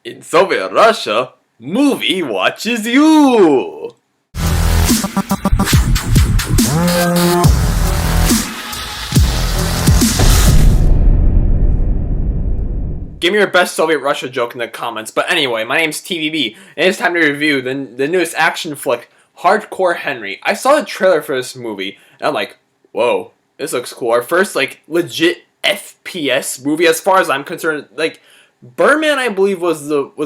In Soviet Russia, movie watches you! Give me your best Soviet Russia joke in the comments. But anyway, my name's TVB, and it's time to review the newest action flick, Hardcore Henry. I saw the trailer for this movie, and I'm like, whoa, this looks cool. Our first, legit FPS movie, as far as I'm concerned. Birdman, I believe, was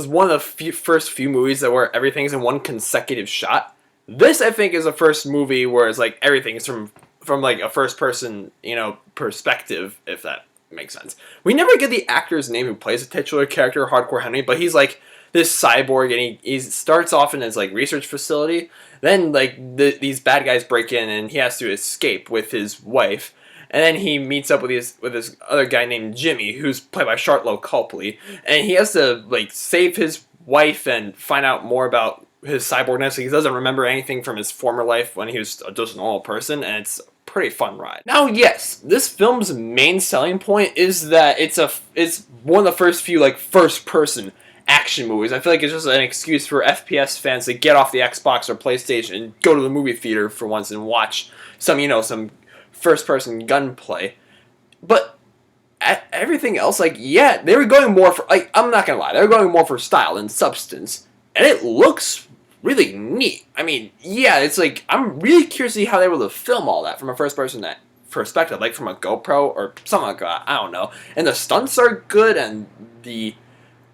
one of the first few movies that where everything's in one consecutive shot. This, I think, is the first movie where it's everything is from a first person, perspective, if that makes sense. We never get the actor's name who plays the titular character, Hardcore Henry, but he's this cyborg, and he starts off in his research facility. Then these bad guys break in, and he has to escape with his wife. And then he meets up with this other guy named Jimmy, who's played by Charlotte Copley, and he has to save his wife and find out more about his cyborgness. He doesn't remember anything from his former life when he was just a normal person, and it's a pretty fun ride. Now, yes, this film's main selling point is that it's one of the first few first-person action movies. I feel like it's just an excuse for FPS fans to get off the Xbox or PlayStation and go to the movie theater for once and watch some first-person gunplay. But everything else, they were going more for, I'm not gonna lie, they were going more for style than substance. And it looks really neat. I mean, yeah, it's I'm really curious to see how they were able to film all that from a first-person perspective, from a GoPro or something like that, I don't know. And the stunts are good, and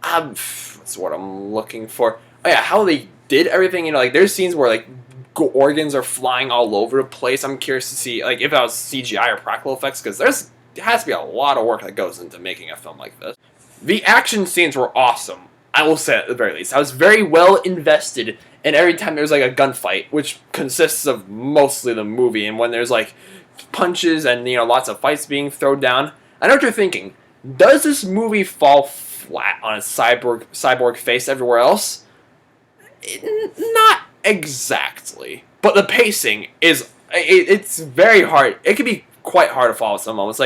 what's what I'm looking for? Oh yeah, how they did everything, there's scenes where, organs are flying all over the place. I'm curious to see if that was CGI or practical effects, because there has to be a lot of work that goes into making a film like this. The action scenes were awesome, I will say at the very least. I was very well invested in every time there's a gunfight, which consists of mostly the movie, and when there's punches and lots of fights being thrown down. I know what you're thinking. Does this movie fall flat on a cyborg face everywhere else? Not exactly, but the pacing it's very hard. It can be quite hard to follow some moments.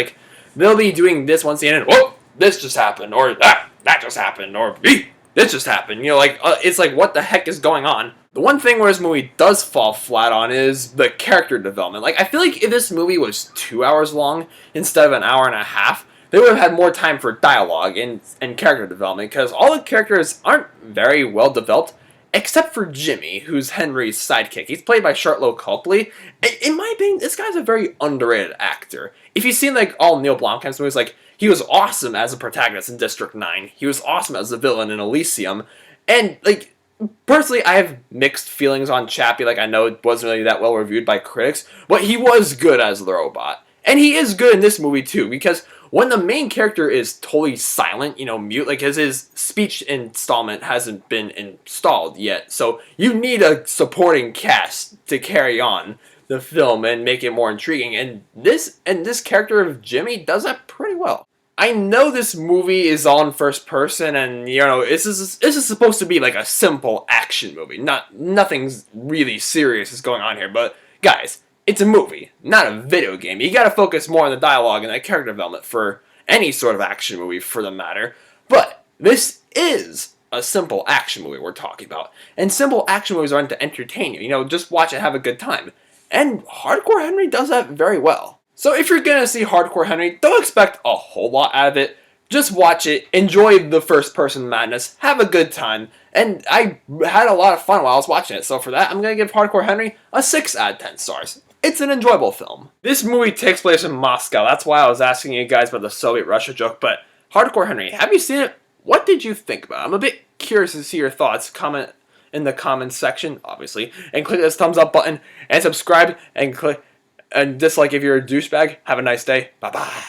They'll be doing this one scene and whoa, this just happened, or that just happened, or this just happened. It's what the heck is going on? The one thing where this movie does fall flat on is the character development. I feel like if this movie was 2 hours long instead of an hour and a half, they would have had more time for dialogue and character development, because all the characters aren't very well developed. Except for Jimmy, who's Henry's sidekick. He's played by Charlotte Copley. In my opinion, this guy's a very underrated actor. If you've seen all Neil Blomkamp's movies, he was awesome as a protagonist in District 9. He was awesome as a villain in Elysium. And personally, I have mixed feelings on Chappie. I know it wasn't really that well reviewed by critics, but he was good as the robot. And he is good in this movie too, because when the main character is totally silent, mute, his speech installment hasn't been installed yet, so you need a supporting cast to carry on the film and make it more intriguing, and this character of Jimmy does that pretty well. I know this movie is all in first person, and this is supposed to be a simple action movie. Nothing's really serious is going on here, but guys, it's a movie, not a video game. You gotta focus more on the dialogue and the character development for any sort of action movie, for the matter. But this is a simple action movie we're talking about. And simple action movies aren't to entertain you. Just watch and have a good time. And Hardcore Henry does that very well. So if you're gonna see Hardcore Henry, don't expect a whole lot out of it. Just watch it, enjoy the first-person madness, have a good time, and I had a lot of fun while I was watching it. So for that, I'm gonna give Hardcore Henry a 6 out of 10 stars. It's an enjoyable film. This movie takes place in Moscow. That's why I was asking you guys about the Soviet Russia joke. But Hardcore Henry, have you seen it? What did you think about it? I'm a bit curious to see your thoughts. Comment in the comments section, obviously. And click this thumbs up button. And subscribe. And dislike if you're a douchebag. Have a nice day. Bye-bye.